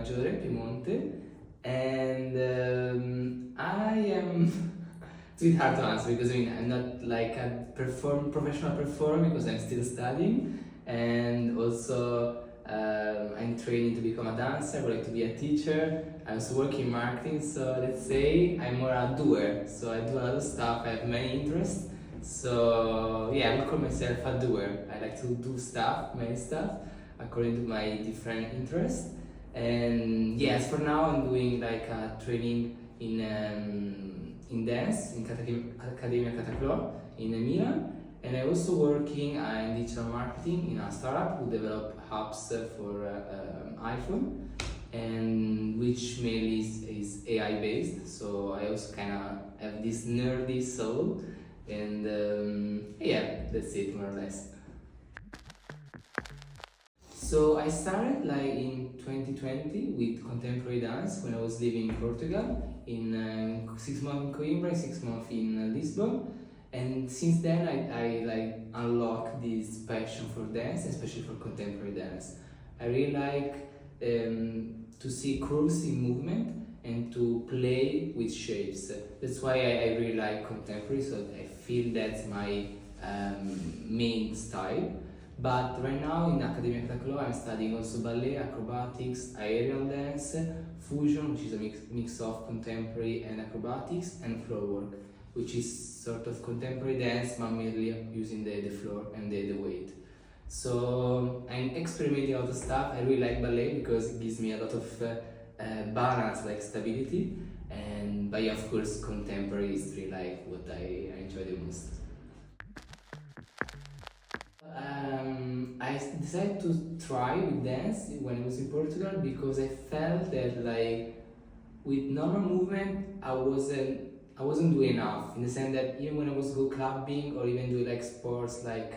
Maggiore, Piemonte, and I am. It's a bit hard to answer because I'm not like a professional performer because I'm still studying, and also I'm training to become a dancer. I would like to be a teacher. I also work in marketing, so let's say I'm more a doer. So I do a lot of stuff. I have many interests. So yeah, I would call myself a doer. I like to do stuff, many stuff, according to my different interests. And yes, for now I'm doing like a training in dance in Accademia Cataclò in Milan, and I'm also working in digital marketing in a startup who develop apps for iPhone, and which mainly is AI based. So I also kind of have this nerdy soul, and yeah, that's it more or less. So I started like in 2020 with contemporary dance when I was living in Portugal, in 6 months in Coimbra, 6 months in Lisbon, and since then I like unlocked this passion for dance, especially for contemporary dance. I really like to see curves in movement and to play with shapes. That's why I really like contemporary. So I feel that's my main style. But right now in Accademia Cataclò I'm studying also ballet, acrobatics, aerial dance, fusion, which is a mix of contemporary and acrobatics, and floor work, which is sort of contemporary dance but mainly using the floor and the weight. So I'm experimenting all the stuff. I really like ballet because it gives me a lot of balance, like stability, and but yeah, of course contemporary is really like what I enjoy the most. I decided to try with dance when I was in Portugal because I felt that like with normal movement I wasn't doing enough, in the sense that even when I was go clubbing or even doing like sports like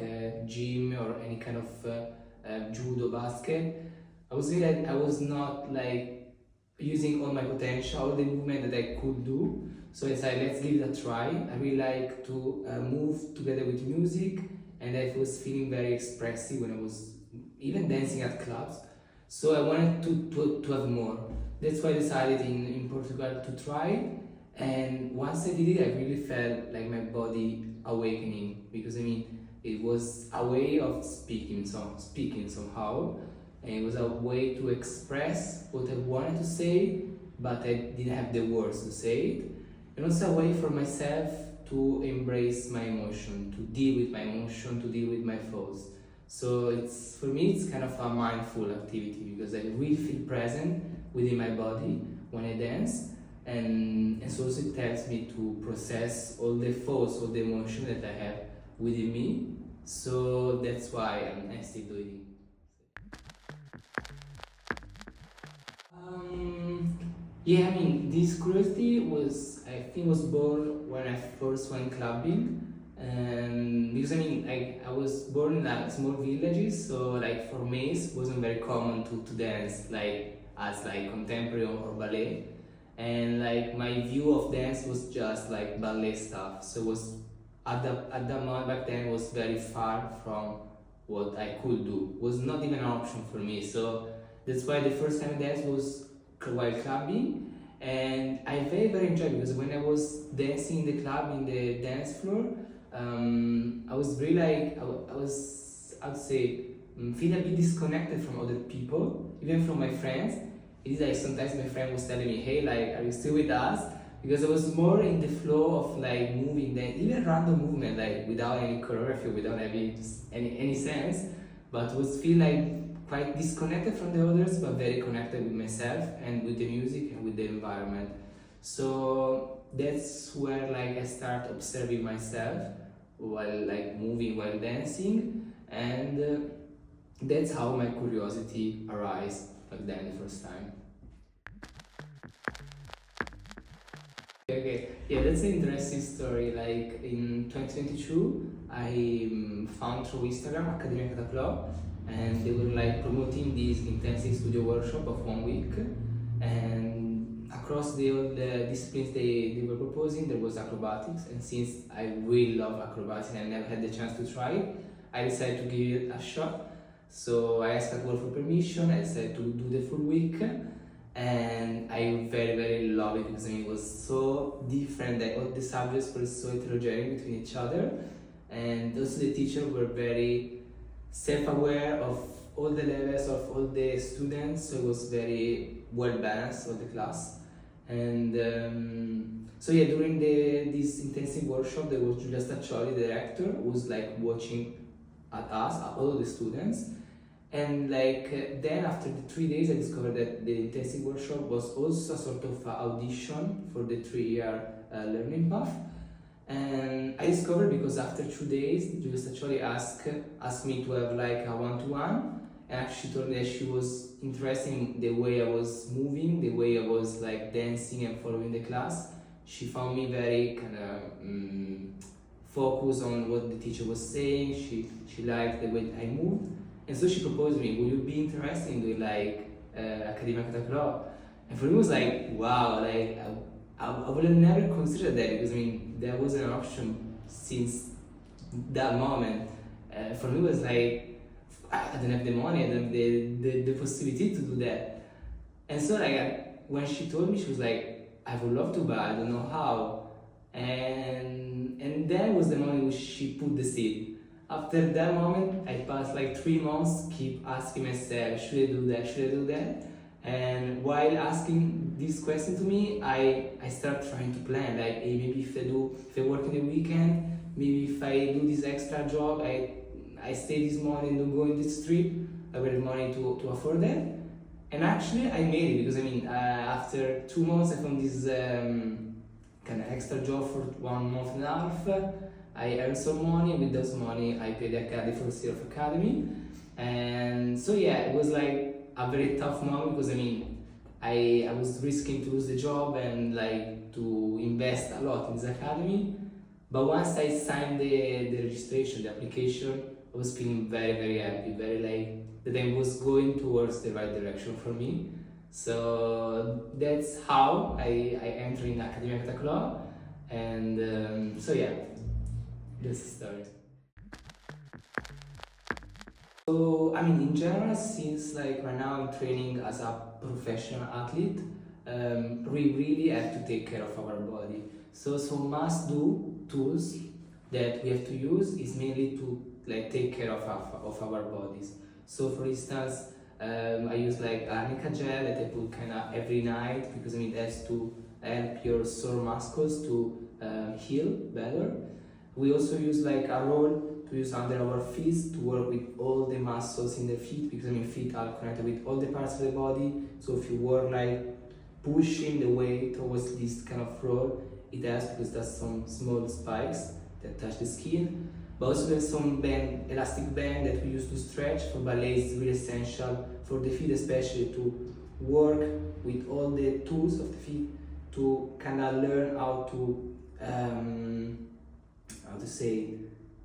gym or any kind of judo, basket, I was feeling that I was not like using all my potential, all the movement that I could do. So I decided, let's give it a try. I really like to move together with music, and I was feeling very expressive when I was even dancing at clubs. So I wanted to have more. That's why I decided in Portugal to try. And once I did it, I really felt like my body awakening, because I mean, it was a way of speaking somehow, and it was a way to express what I wanted to say, but I didn't have the words to say it, and also a way for myself to embrace my emotion, to deal with my emotion, to deal with my thoughts. So it's, for me, it's kind of a mindful activity because I really feel present within my body when I dance, and so also it helps me to process all the thoughts, all the emotion that I have within me. So that's why I'm still doing it. Yeah, I mean, this curiosity was, I think, was born when I first went clubbing. Because I mean, I was born in a small villages, so like for males, it wasn't very common to dance like as like contemporary or ballet, and like my view of dance was just like ballet stuff. So it was at that moment back then was very far from what I could do. It was not even an option for me. So that's why the first time I danced was while clubbing, and I very enjoyed, because when I was dancing in the club, in the dance floor, I was really like I'd say feel a bit disconnected from other people, even from my friends. It is like sometimes my friend was telling me, hey, like, are you still with us? Because I was more in the flow of like moving, then even random movement, like without any choreography, without any sense, but was feel like quite disconnected from the others, but very connected with myself and with the music and with the environment. So that's where like I start observing myself while like moving, while dancing, and that's how my curiosity arose back then the first time. Okay, yeah, that's an interesting story. Like in 2022, I found through Instagram Accademia Cataclò, and they were like promoting this intensive studio workshop of 1 week, and across all the disciplines they were proposing, there was acrobatics, and since I really love acrobatics and I never had the chance to try it, I decided to give it a shot. So I asked a girl for permission. I decided to do the full week, and I very love it because I mean, it was so different that all the subjects were so heterogeneous between each other, and also the teachers were very self-aware of all the levels of all the students, so it was very well balanced all the class. And so yeah, during this intensive workshop, there was Giulia Staccioli, the director, who was like watching at us, at all the students. And like then after the 3 days, I discovered that the intensive workshop was also a sort of audition for the 3-year learning path. And I discovered because after 2 days, Giulia Staccioli asked me to have like a one-to-one, and actually she told me that she was interested in the way I was moving, the way I was like dancing and following the class. She found me very kind of focused on what the teacher was saying. She liked the way I moved, and so she proposed me, would you be interested in doing like Accademia Cataclò? And for me it was like, wow, like I would have never considered that, because I mean, that wasn't an option since that moment. For me it was like, I don't have the money, I don't have the possibility to do that. And so like when she told me, she was like, I would love to, but I don't know how. And that was the moment in which she put the seed. After that moment, I passed like 3 months, keep asking myself, should I do that, should I do that? And while asking this question to me, I start trying to plan, like, hey, maybe if I work in the weekend, maybe if I do this extra job, I stay this morning and go in this trip, I will have money to afford that. And actually I made it, because I mean, after 2 months I found this kind of extra job for 1 month and a half. I earned some money, with those money I paid the first year of academy. And so yeah, it was like a very tough moment, because I mean, I was risking to lose the job and like to invest a lot in this academy. But once I signed the registration, the application, I was feeling very happy, very like that I was going towards the right direction for me. So that's how I entered in Accademia Cataclò. And so yeah, that's the story. So I mean, in general, since like right now I'm training as a professional athlete, we really have to take care of our body. So some must-do tools that we have to use is mainly to like take care of our bodies. So for instance, I use like arnica gel that I put kind of every night, because I mean it has to help your sore muscles to heal better. We also use like a roll to use under our feet to work with all the muscles in the feet, because I mean feet are connected with all the parts of the body. So if you work like pushing the weight towards this kind of roll, it helps, because there's some small spikes that touch the skin. But also there's some elastic band that we use to stretch. For ballet is really essential for the feet, especially to work with all the tools of the feet, to kind of learn how to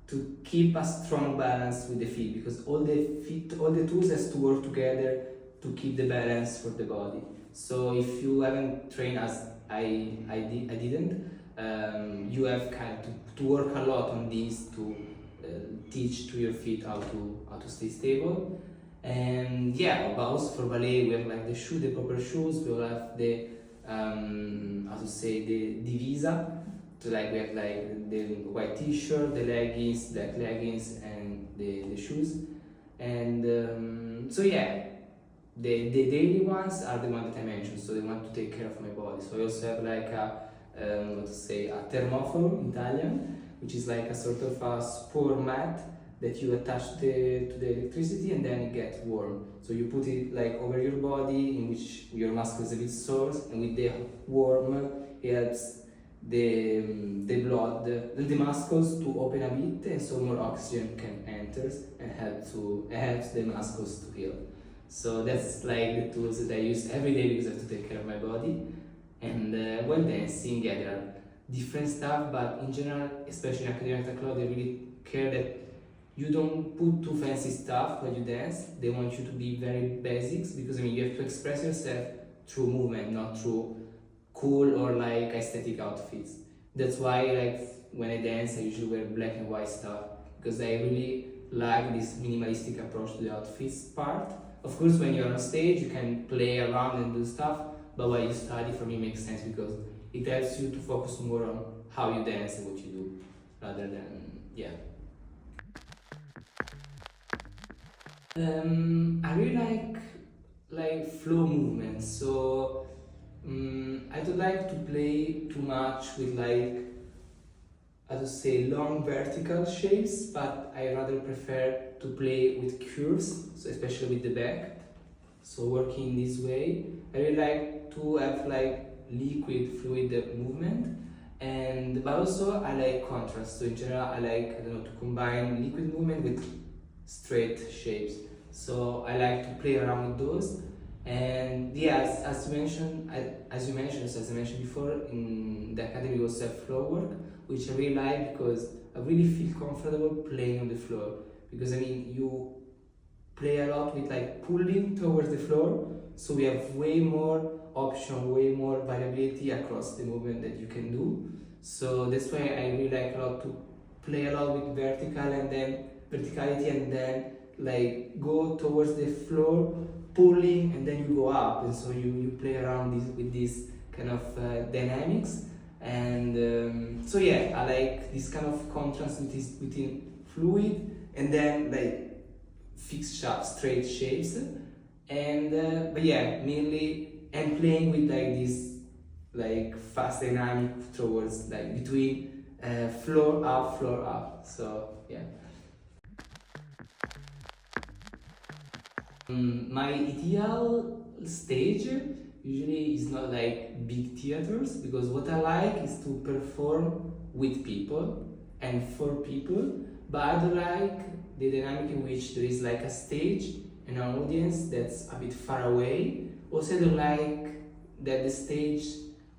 to keep a strong balance with the feet, because all the tools has to work together to keep the balance for the body. So if you haven't trained as I didn't, you have kind of to work a lot on this to teach to your feet how to stay stable. And yeah, but also for ballet we have like the proper shoes. We will have the the divisa. So like we have like the white t-shirt, the leggings, black leggings, and the shoes. And so yeah, the daily ones are the ones that I mentioned. So they want to take care of my body. So I also have like a termofono in Italian, which is like a sort of a sport mat that you attach to the electricity, and then it gets warm. So you put it like over your body, in which your muscle is a bit sore, and with the warm it helps the blood, the muscles to open a bit, and so more oxygen can enter and helps the muscles to heal. So that's like the tools that I use every day, because I have to take care of my body. And while dancing, yeah, there are different stuff, but in general, especially in Accademia Cataclò, they really care that you don't put too fancy stuff when you dance. They want you to be very basics, because I mean you have to express yourself through movement, not through cool or like aesthetic outfits. That's why like when I dance I usually wear black and white stuff, because I really like this minimalistic approach to the outfits part Of course, when you're on stage, you can play around and do stuff, but while you study, for me, makes sense because it helps you to focus more on how you dance and what you do, rather than, yeah. I really like flow movements, so I don't like to play too much with like, I would say, long vertical shapes, but I rather prefer to play with curves, so especially with the back. So working this way, I really like to have like liquid, fluid movement, and but also I like contrast. So in general, I like, I don't know, to combine liquid movement with straight shapes. So I like to play around with those. And yeah, as you mentioned, as I mentioned before, in the academy we also have floor work, which I really like because I really feel comfortable playing on the floor. Because I mean, you play a lot with like pulling towards the floor, so we have way more option, way more variability across the movement that you can do. So that's why I really like a lot to play a lot with vertical and then verticality and then like go towards the floor, pulling and then you go up, and so you play around this with this kind of dynamics. And so yeah, I like this kind of contrast between fluid and then like fixed sharp straight shapes. And but yeah, mainly and playing with like this like fast dynamic towards like between floor up, so yeah. My ideal stage usually is not like big theaters, because what I like is to perform with people and for people, but I don't like the dynamic in which there is like a stage and an audience that's a bit far away. Also, I don't like that the stage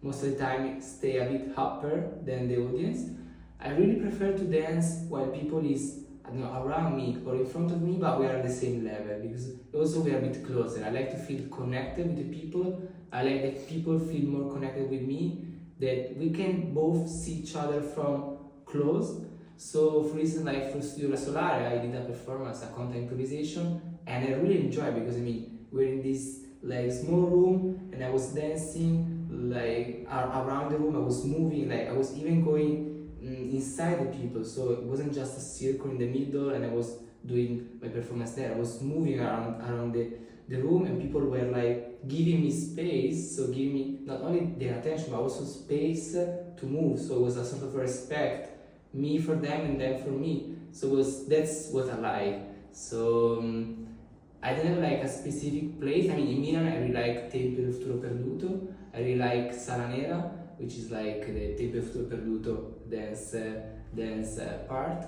most of the time stay a bit upper than the audience. I really prefer to dance while people is, I don't know, around me or in front of me, but we are at the same level, because also we are a bit closer. I like to feel connected with the people. I like that people feel more connected with me, that we can both see each other from close. So for instance, like for Studio Ora Solare, I did a performance, a content improvisation, and I really enjoyed, because I mean, we're in this like small room and I was dancing like around the room. I was moving, like I was even going inside the people, so it wasn't just a circle in the middle and I was doing my performance there. I was moving around the room, and people were like giving me space, so giving me not only their attention but also space to move. So it was a sort of respect, me for them and them for me. So that's what I like. So I don't have like a specific place. I mean, in Milan I really like Tempio del Futuro Perduto. I really like Sala Nera, which is like the Tempio del Futuro Perduto dance part.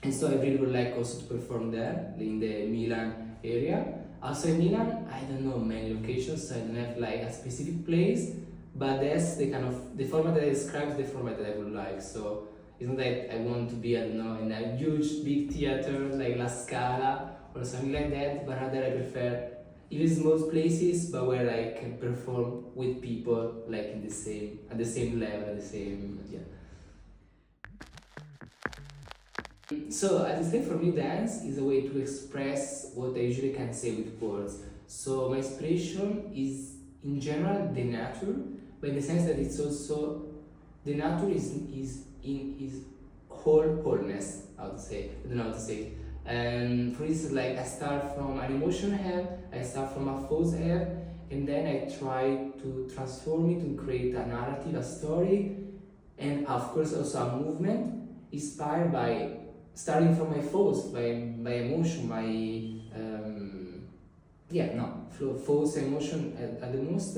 And so I really would like also to perform there in the Milan area. Also in Milan, I don't know many locations, so I don't have like a specific place, but that's the kind of, the format that I described, the format that I would like. So it's not that I want to be, I don't know, in a huge big theater like La Scala or something like that, but rather I prefer even small places, but where I can perform with people like in the same, at the same level, at the same, yeah. So as I said, for me, dance is a way to express what I usually can't say with words. So my inspiration is in general the nature, but in the sense that it's also, the nature is in is wholeness, I would say. I don't know how to say it. And for instance, like I start from an emotion I have, I start from a thought I have, and then I try to transform it and create a narrative, a story, and of course also a movement inspired by, starting from my thoughts, by emotion, thoughts, emotion at the most,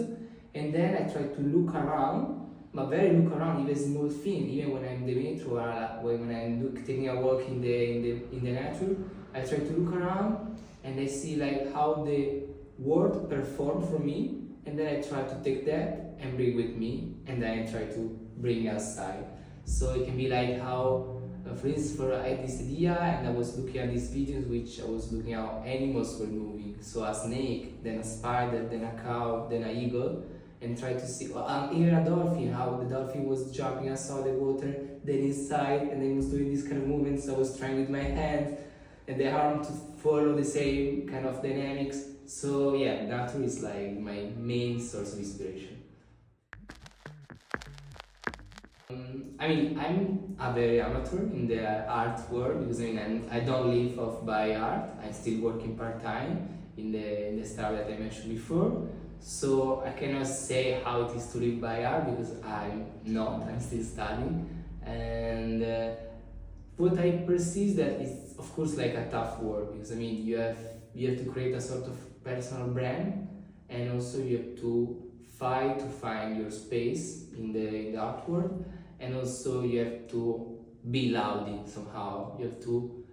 and then I try to look around, but very look around, even small thing, even when I'm in the metro or when I'm taking a walk in the nature, I try to look around and I see like how the world performed for me, and then I try to take that and bring with me, and then I try to bring outside. So it can be like how, for instance, I had this idea and I was looking at these videos which I was looking at how animals were moving. So a snake, then a spider, then a cow, then an eagle, and try to see, even a dolphin, how the dolphin was jumping outside the water, then inside, and then was doing this kind of movements I was trying with my hands. and they harm to follow the same kind of dynamics. So yeah, nature is like my main source of inspiration. I mean, I'm a very amateur in the art world because I don't live off by art. I'm still working part time in the startup that I mentioned before. So I cannot say how it is to live by art because I'm not. I'm still studying, and what I perceive that is of course like a tough work because you have to create a sort of personal brand, and also you have to fight to find your space in the art world, and also you have to be loud somehow. You have to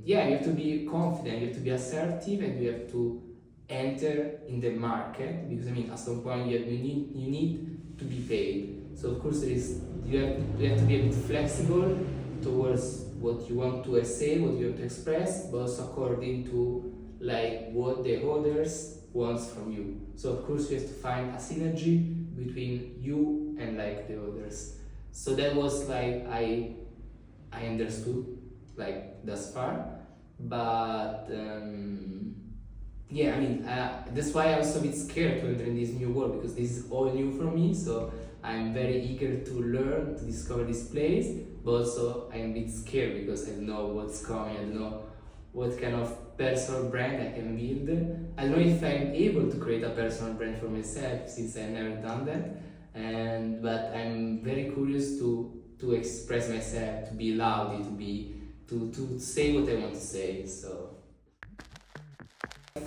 yeah, you have to be confident, you have to be assertive, and you have to enter in the market because at some point you need to be paid. So of course you have to be a bit flexible towards what you want to say, what you want to express, but also according to like what the others wants from you. So of course you have to find a synergy between you and like the others. So that was like I understood like thus far, but yeah, that's why I was a bit scared to enter in this new world because this is all new for me. So I'm very eager to learn, to discover this place, but also I'm a bit scared because I don't know what's coming. I don't know what kind of personal brand I can build. I don't know if I'm able to create a personal brand for myself since I've never done that. But I'm very curious to express myself, to be loud, to say what I want to say. So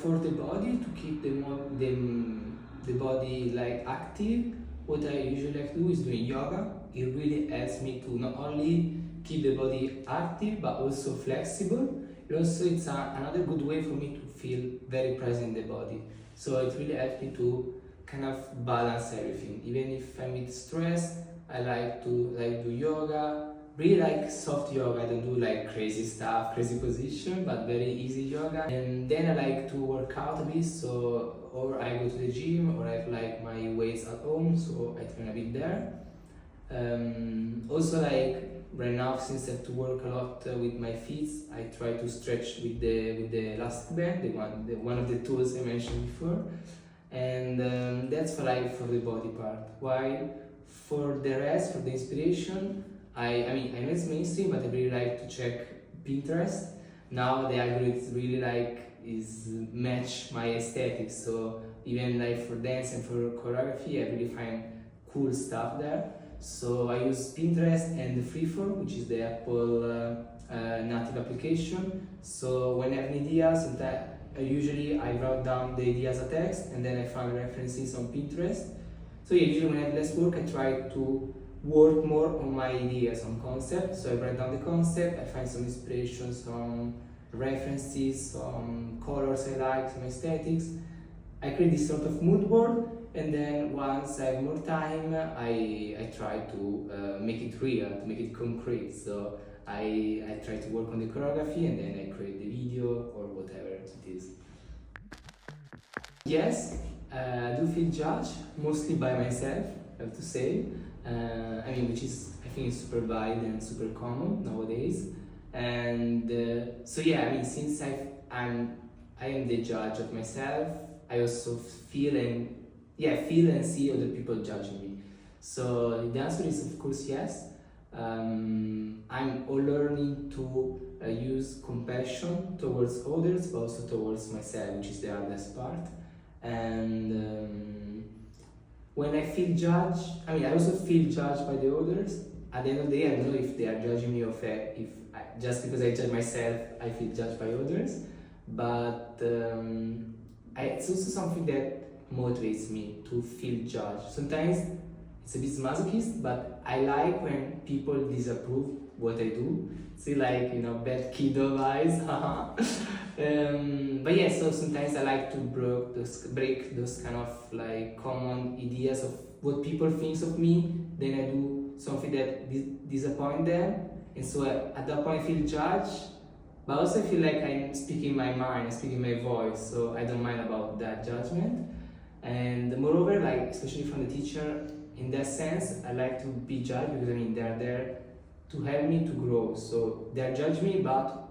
for the body, to keep the body like active, what I usually like to do is doing yoga. It really helps me to not only keep the body active but also flexible. It's another good way for me to feel very present in the body. So it really helps me to kind of balance everything. Even if I'm a bit stressed, I like to do yoga. Really like soft yoga. I don't do like crazy stuff, crazy position, but very easy yoga. And then I like to work out a bit. So or I go to the gym, or I have like my weights at home, so I train a bit there. Also like right now, since I have to work a lot with my feet, I try to stretch with the elastic band, the one of the tools I mentioned before, and that's for the body part. While for the rest, for the inspiration, I know it's mainstream, but I really like to check Pinterest. Now the algorithm really is match my aesthetics. So even like for dance and for choreography, I really find cool stuff there. So I use Pinterest and Freeform, which is the Apple native application. So when I have an idea, sometimes I write down the idea as a text, and then I find references on Pinterest. So yeah, usually when I have less work, I try to work more on my ideas, on concepts. So I write down the concept, I find some inspiration, some references, some colors I like, some aesthetics. I create this sort of mood board, and then once I have more time, I try to make it real, to make it concrete. So I try to work on the choreography, and then I create the video or whatever it is. Yes, I do feel judged, mostly by myself, I have to say. Which is, I think, is super valid and super common nowadays. And so yeah, since I am the judge of myself, I also feel and see other people judging me. So the answer is of course yes. I'm all learning to use compassion towards others, but also towards myself, which is the hardest part. And when I feel judged, I also feel judged by the others. At the end of the day, I don't know if they are judging me or just because I judge myself, I feel judged by others. But it's also something that motivates me to feel judged. Sometimes it's a bit masochist, but I like when people disapprove what I do. See, bad kiddo vibes. But yeah, so sometimes I like to break those kind of common ideas of what people think of me. Then I do something that disappoint them, and so at that point I feel judged. But also I feel like I'm speaking my mind, speaking my voice, so I don't mind about that judgment. And moreover, especially from the teacher, in that sense, I like to be judged because they're there to help me to grow. So they're judging me, but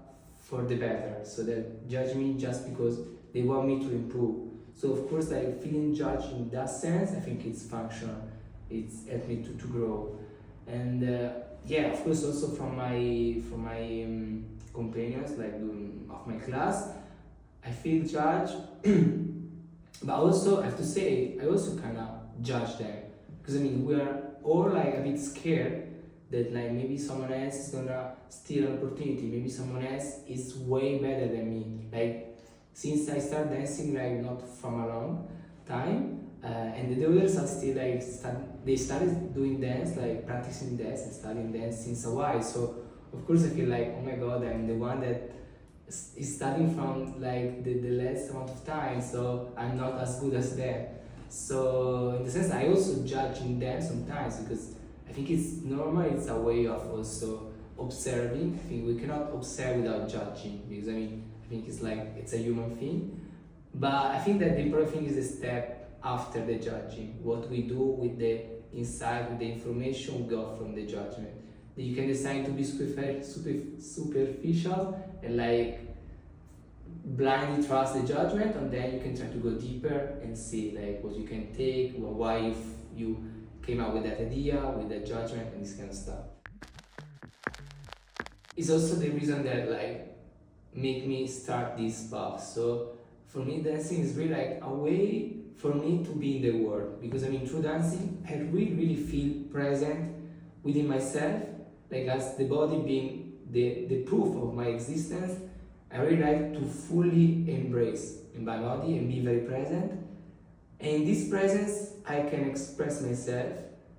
for the better, so they judge me just because they want me to improve. So of course, like feeling judged in that sense, I think it's functional. It's helped me to grow, and yeah, of course, also from my companions, like of my class, I feel judged. But also, I have to say, I also kind of judge them, because I mean, we are all like a bit scared that like maybe someone else is gonna steal an opportunity, maybe someone else is way better than me. Like, since I started dancing like not from a long time, and the others are still like they started doing dance, like practicing dance and studying dance since a while. So of course I feel like, oh my god, I'm the one that is studying from like the less amount of time, so I'm not as good as them. So in the sense, I also judge in them sometimes, because I think it's normal, it's a way of also observing. I think we cannot observe without judging, because I mean, I think it's like, it's a human thing. But I think that the important thing is the step after the judging, what we do with the insight, with the information we got from the judgment. That you can decide to be superficial and like blindly trust the judgment, and then you can try to go deeper and see like what you can take, why you came up with that idea, with that judgment, and this kind of stuff. It's also the reason that like make me start this path. So for me, dancing is really like a way for me to be in the world, because I mean, through dancing, I really feel present within myself, like as the body being the proof of my existence. I really like to fully embrace in my body and be very present. And in this presence, I can express myself,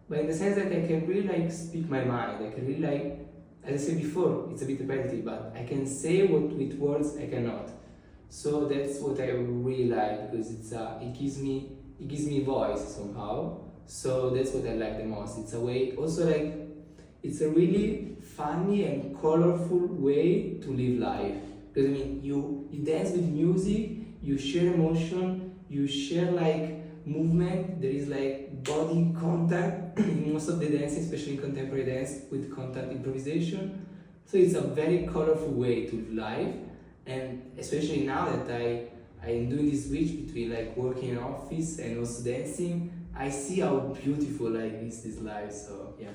but in the sense that I can really like speak my mind. I can really like, as I said before, it's a bit repetitive, but I can say what with words I cannot. So that's what I really like, because it gives me voice somehow. So that's what I like the most. It's a way, also like, it's a really funny and colorful way to live life. Because I mean, you dance with music, you share emotion, you share like movement, there is like body contact in most of the dance, especially in contemporary dance, with contact improvisation. So it's a very colorful way to live life, and especially now that I am doing this switch between like working in an office and also dancing, I see how beautiful like is this life. So yeah.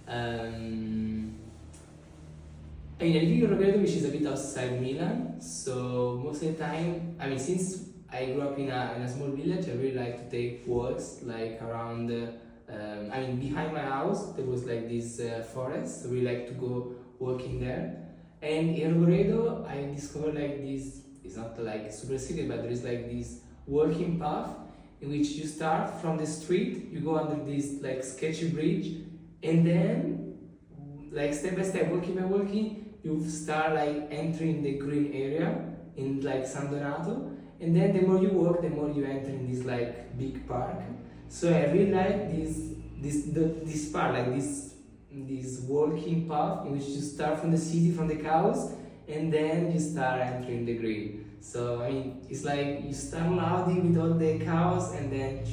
I mean, I live in Rovereto, which is a bit outside Milan, so most of the time, I mean, since I grew up in a small village, I really like to take walks, like around, I mean, behind my house, there was like this forest, so I really like to go walking there. And in Rovereto, I discovered like this, it's not like super secret, but there is like this walking path in which you start from the street, you go under this like sketchy bridge, and then like step by step, walking by walking, you start like entering the green area in like San Donato, and then the more you walk, the more you enter in this like big park. So I really like this part, like this walking path in which you start from the city, from the cows, and then you start entering the green. So I mean, it's like you start loudly with all the cows, and then